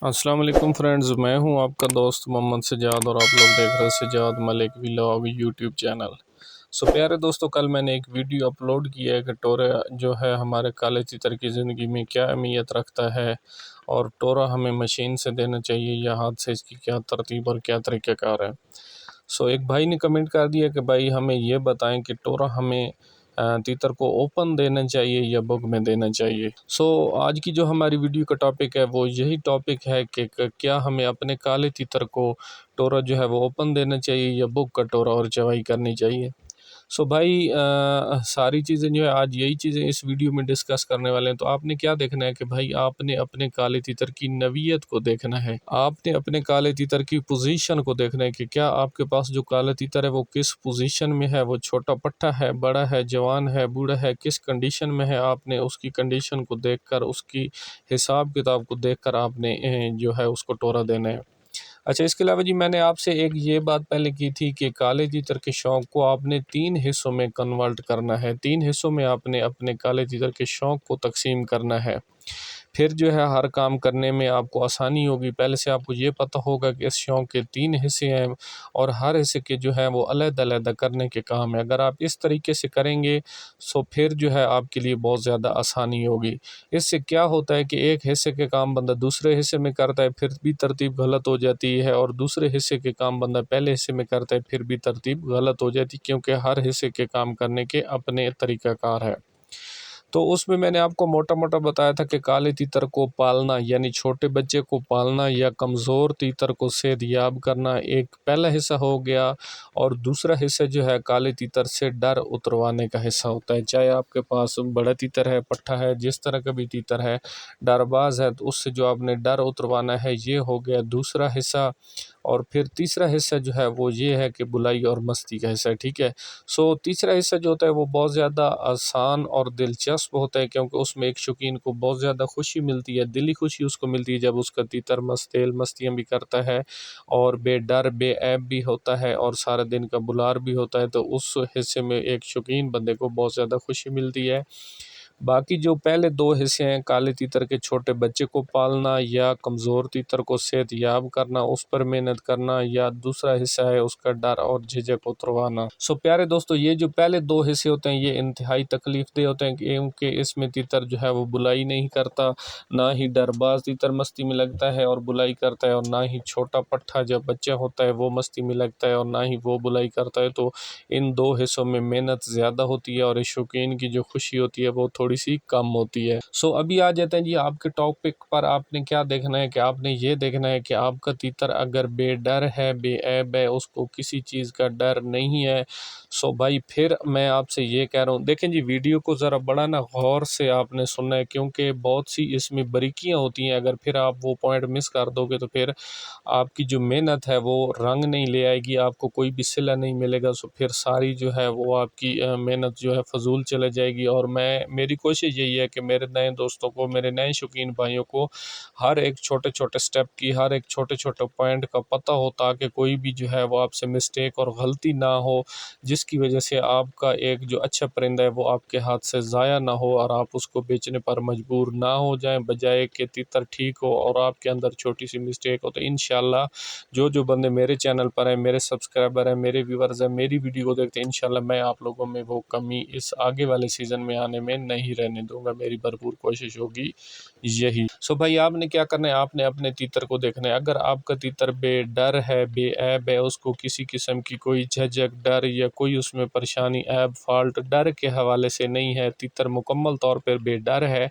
السلام علیکم فرینڈز، میں ہوں آپ کا دوست محمد سجاد اور آپ لوگ دیکھ رہے سجاد ملک ولاگ یوٹیوب چینل۔ پیارے دوستو، کل میں نے ایک ویڈیو اپلوڈ کیا ہے کہ ٹورا جو ہے ہمارے کالے تیتر کی زندگی میں کیا اہمیت رکھتا ہے، اور ٹورا ہمیں مشین سے دینا چاہیے یا ہاتھ سے، اس کی کیا ترتیب اور کیا طریقہ کار ہے۔ ایک بھائی نے کمنٹ کر دیا کہ بھائی ہمیں یہ بتائیں کہ ٹورا ہمیں تیتر کو اوپن دینا چاہیے یا بگ میں دینا چاہیے۔ آج کی جو ہماری ویڈیو کا ٹاپک ہے وہ یہی ٹاپک ہے کہ کیا ہمیں اپنے کالے تیتر کو ٹورا جو ہے وہ اوپن دینا چاہیے یا بگ کا ٹورا اور چوائی کرنی چاہیے۔ بھائی ساری چیزیں جو ہے آج یہی چیزیں اس ویڈیو میں ڈسکس کرنے والے ہیں۔ تو آپ نے کیا دیکھنا ہے کہ بھائی آپ نے اپنے کالے تیتر کی نوعیت کو دیکھنا ہے، آپ نے اپنے کالے تیتر کی پوزیشن کو دیکھنا ہے کہ کیا آپ کے پاس جو کالا تیتر ہے وہ کس پوزیشن میں ہے، وہ چھوٹا پٹھا ہے، بڑا ہے، جوان ہے، بوڑھا ہے، کس کنڈیشن میں ہے۔ آپ نے اس کی کنڈیشن کو دیکھ کر، اس کی حساب کتاب کو دیکھ کر آپ نے جو ہے اس کو ٹورا دینا ہے۔ اچھا، اس کے علاوہ جی میں نے آپ سے ایک یہ بات پہلے کی تھی کہ کالے تیتر کے شوق کو آپ نے 3 حصوں میں کنورٹ کرنا ہے، 3 حصوں میں آپ نے اپنے کالے تیتر کے شوق کو تقسیم کرنا ہے۔ پھر جو ہے ہر کام کرنے میں آپ کو آسانی ہوگی۔ پہلے سے آپ کو یہ پتہ ہوگا کہ اس شوق کے 3 حصے ہیں اور ہر حصے کے جو ہے وہ علیحدہ علیحدہ کرنے کے کام ہے۔ اگر آپ اس طریقے سے کریں گے پھر جو ہے آپ کے لیے بہت زیادہ آسانی ہوگی۔ اس سے کیا ہوتا ہے کہ ایک حصے کے کام بندہ دوسرے حصے میں کرتا ہے، پھر بھی ترتیب غلط ہو جاتی ہے، اور دوسرے حصے کے کام بندہ پہلے حصے میں کرتا ہے، پھر بھی ترتیب غلط ہو جاتی ہے، کیونکہ ہر حصے کے کام کرنے کے اپنے طریقہ کار ہے۔ تو اس میں نے آپ کو موٹا موٹا بتایا تھا کہ کالے تیتر کو پالنا یعنی چھوٹے بچے کو پالنا یا کمزور تیتر کو صحت یاب کرنا ایک پہلا حصہ ہو گیا، اور دوسرا حصہ جو ہے کالے تیتر سے ڈر اتروانے کا حصہ ہوتا ہے۔ چاہے آپ کے پاس بڑا تیتر ہے، پٹھا ہے، جس طرح کا بھی تیتر ہے، ڈر باز ہے، تو اس سے جو آپ نے ڈر اتروانا ہے، یہ ہو گیا دوسرا حصہ۔ اور پھر تیسرا حصہ جو ہے وہ یہ ہے کہ بلائی اور مستی کا حصہ ہے، ٹھیک ہے۔ تیسرا حصہ جو ہوتا ہے وہ بہت زیادہ آسان اور دلچسپ ہوتا ہے، کیونکہ اس میں ایک شوقین کو بہت زیادہ خوشی ملتی ہے، دلی خوشی اس کو ملتی ہے جب اس کا تیتر مستیل مستیاں بھی کرتا ہے اور بے ڈر بے عیب بھی ہوتا ہے اور سارے دن کا بلار بھی ہوتا ہے، تو اس حصے میں ایک شوقین بندے کو بہت زیادہ خوشی ملتی ہے۔ باقی جو پہلے 2 حصے ہیں، کالے تیتر کے چھوٹے بچے کو پالنا یا کمزور تیتر کو صحت یاب کرنا، اس پر محنت کرنا، یا دوسرا حصہ ہے اس کا ڈر اور جھجک اتروانا۔ پیارے دوستو، یہ جو پہلے 2 حصے ہوتے ہیں یہ انتہائی تکلیف دہ ہوتے ہیں، کیونکہ اس میں تیتر جو ہے وہ بلائی نہیں کرتا، نہ ہی ڈر باز تیتر مستی میں لگتا ہے اور بلائی کرتا ہے، اور نہ ہی چھوٹا پٹھا جب بچہ ہوتا ہے وہ مستی میں لگتا ہے اور نہ ہی وہ بلائی کرتا ہے۔ تو ان 2 حصوں میں محنت زیادہ ہوتی ہے اور اس شوقین کی جو خوشی ہوتی ہے وہ تھوڑی سی کم ہوتی ہے۔ ابھی آ جاتے ہیں جی آپ کے ٹاپک پر۔ آپ نے کیا دیکھنا ہے کہ آپ نے یہ دیکھنا ہے کہ آپ کا تیتر اگر بے ڈر ہے، بے عیب ہے، اس کو کسی چیز کا ڈر نہیں ہے، بھائی پھر میں آپ سے یہ کہہ رہا ہوں، دیکھیں جی ویڈیو کو ذرا بڑا نا غور سے آپ نے سننا ہے، کیونکہ بہت سی اس میں باریکیاں ہوتی ہیں۔ اگر پھر آپ وہ پوائنٹ مس کر دو گے تو پھر آپ کی جو محنت ہے وہ رنگ نہیں لے آئے گی، آپ کو کوئی بھی صلہ نہیں ملے گا، پھر ساری جو ہے وہ آپ کی محنت جو ہے فضول چلے جائے گی۔ اور میری کوشش یہی ہے کہ میرے نئے دوستوں کو، میرے نئے شوقین بھائیوں کو ہر ایک چھوٹے چھوٹے سٹیپ کی، ہر ایک چھوٹے چھوٹے پوائنٹ کا پتہ ہو، تاکہ کوئی بھی جو ہے وہ آپ سے مسٹیک اور غلطی نہ ہو، جس کی وجہ سے آپ کا ایک جو اچھا پرندہ ہے وہ آپ کے ہاتھ سے ضائع نہ ہو اور آپ اس کو بیچنے پر مجبور نہ ہو جائیں، بجائے کہ تیتر ٹھیک ہو اور آپ کے اندر چھوٹی سی مسٹیک ہو۔ تو انشاءاللہ جو بندے میرے چینل پر ہیں، میرے سبسکرائبر ہیں، میرے ویورز ہیں، میری ویڈیو کو دیکھتے ہیں، انشاءاللہ میں آپ لوگوں میں وہ کمی اس آگے والے سیزن میں آنے میں نہیں رہنے دوں گا، میری بھرپور کوشش ہوگی یہی۔ بھائی آپ نے کیا کرنا ہے، آپ نے اپنے تیتر کو دیکھنا ہے۔ اگر آپ کا تیتر بے ڈر ہے، بے عیب ہے، اس کو کسی قسم کی کوئی جھجک، ڈر یا کوئی اس میں پریشانی، عیب، فالٹ ڈر کے حوالے سے نہیں ہے، تیتر مکمل طور پر بے ڈر ہے،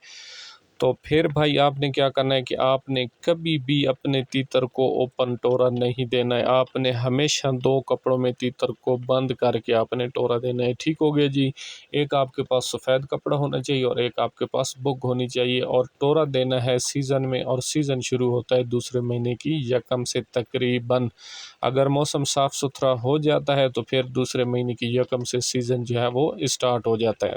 تو پھر بھائی آپ نے کیا کرنا ہے کہ آپ نے کبھی بھی اپنے تیتر کو اوپن ٹورا نہیں دینا ہے۔ آپ نے ہمیشہ 2 کپڑوں میں تیتر کو بند کر کے آپ نے ٹورا دینا ہے، ٹھیک ہو گیا جی۔ ایک آپ کے پاس سفید کپڑا ہونا چاہیے اور ایک آپ کے پاس بگ ہونی چاہیے، اور ٹورا دینا ہے سیزن میں، اور سیزن شروع ہوتا ہے دوسرے مہینے کی 1 سے تقریباً۔ اگر موسم صاف ستھرا ہو جاتا ہے تو پھر دوسرے مہینے کی 1 سے سیزن جو ہے وہ اسٹارٹ ہو جاتا ہے۔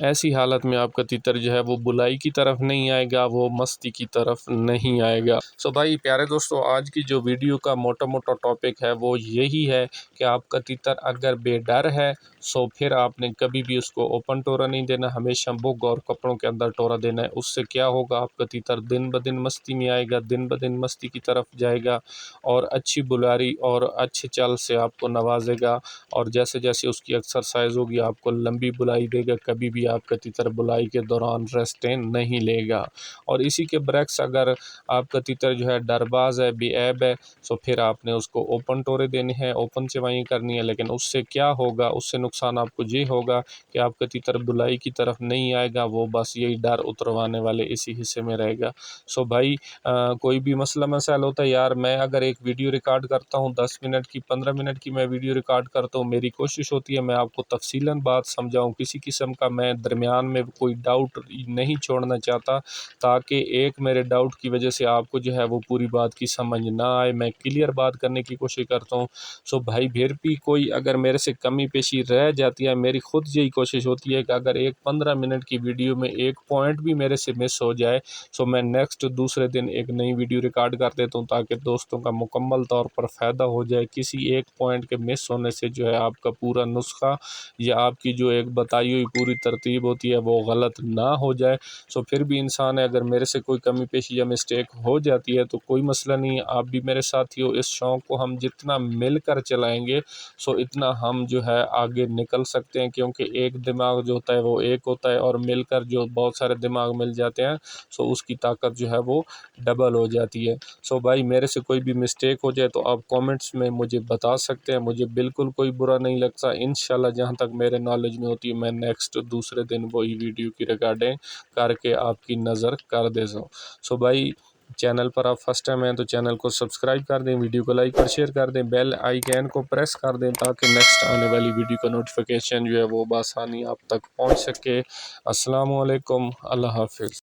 ایسی حالت میں آپ کا تیتر جو ہے وہ بلائی کی طرف نہیں آئے گا، وہ مستی کی طرف نہیں آئے گا۔ سو بھائی پیارے دوستو، آج کی جو ویڈیو کا موٹا موٹا ٹاپک ہے وہ یہی ہے کہ آپ کا تیتر اگر بے ڈر ہے سو پھر آپ نے کبھی بھی اس کو اوپن ٹورا نہیں دینا، ہمیشہ بگ اور کپڑوں کے اندر ٹورا دینا ہے۔ اس سے کیا ہوگا، آپ کا تیتر دن بدن مستی میں آئے گا، دن بدن مستی کی طرف جائے گا اور اچھی بلاری اور اچھے چل سے آپ کو نوازے گا، اور جیسے جیسے اس کی ایکسرسائز ہوگی آپ کو لمبی بلائی دے گا۔ کبھی بھی آپ کا تیتر بلائی کے دوران ریسٹیں نہیں لے گا۔ اور اسی کے برعکس اگر آپ کا تیتر جو ہے ڈر باز ہے، بے عیب ہے، سو پھر آپ نے اس کو اوپن ٹورے دینے ہیں، اوپن چوائیں کرنی ہے۔ لیکن اس سے کیا ہوگا، اس سے نقصان آپ کو یہ ہوگا کہ آپ کا تیتر بلائی کی طرف نہیں آئے گا، وہ بس یہی ڈر اتروانے والے اسی حصے میں رہے گا۔ سو بھائی کوئی بھی مسئلہ مسائل ہوتا ہے یار، میں اگر ایک ویڈیو ریکارڈ کرتا ہوں 10 منٹ کی 15 منٹ کی میں ویڈیو ریکارڈ کرتا ہوں، میری کوشش ہوتی ہے میں آپ کو تفصیلاً بات سمجھاؤں، کسی قسم کا میں درمیان میں کوئی ڈاؤٹ نہیں چھوڑنا چاہتا، تاکہ ایک میرے ڈاؤٹ کی وجہ سے آپ کو جو ہے وہ پوری بات کی سمجھ نہ آئے، میں کلیئر بات کرنے کی کوشش کرتا ہوں۔ سو بھائی پھر بھی کوئی اگر میرے سے کمی پیشی رہ جاتی ہے، میری خود یہی کوشش ہوتی ہے کہ اگر ایک 15 منٹ کی ویڈیو میں ایک پوائنٹ بھی میرے سے مس ہو جائے سو میں نیکسٹ دوسرے دن ایک نئی ویڈیو ریکارڈ کر دیتا ہوں، تاکہ دوستوں کا مکمل طور پر فائدہ ہو جائے۔ کسی ایک پوائنٹ کے مس ہونے سے جو ہے آپ کا پورا نسخہ یا آپ کی جو ایک بتائی ہوئی پوری ترتیب ہوتی ہے وہ غلط نہ ہو جائے۔ سو پھر بھی انسان ہے، اگر میرے سے کوئی کمی پیشی یا مسٹیک ہو جاتی ہے تو کوئی مسئلہ نہیں ہے، آپ بھی میرے ساتھی ہو، اس شوق کو ہم جتنا مل کر چلائیں گے سو اتنا ہم جو ہے آگے نکل سکتے ہیں، کیونکہ ایک دماغ جو ہوتا ہے وہ ایک ہوتا ہے، اور مل کر جو بہت سارے دماغ مل جاتے ہیں سو اس کی طاقت جو ہے وہ ڈبل ہو جاتی ہے۔ سو بھائی میرے سے کوئی بھی مسٹیک ہو جائے تو آپ کومنٹس میں مجھے بتا سکتے ہیں، مجھے بالکل کوئی برا نہیں لگتا۔ انشاءاللہ جہاں تک میرے نالج میں ہوتی ہے میں نیکسٹ دوسرے دن وہی ویڈیو کی ریکارڈنگ کر کے آپ کی نظر کر دیتا ہوں۔ سو بھائی چینل پر آپ فرسٹ ٹائم ہیں تو چینل کو سبسکرائب کر دیں، ویڈیو کو لائک اور شیئر کر دیں، بیل آئیکن کو پریس کر دیں تاکہ نیکسٹ آنے والی ویڈیو کا نوٹیفیکیشن جو ہے وہ بآسانی آپ تک پہنچ سکے۔ السلام علیکم، اللہ حافظ۔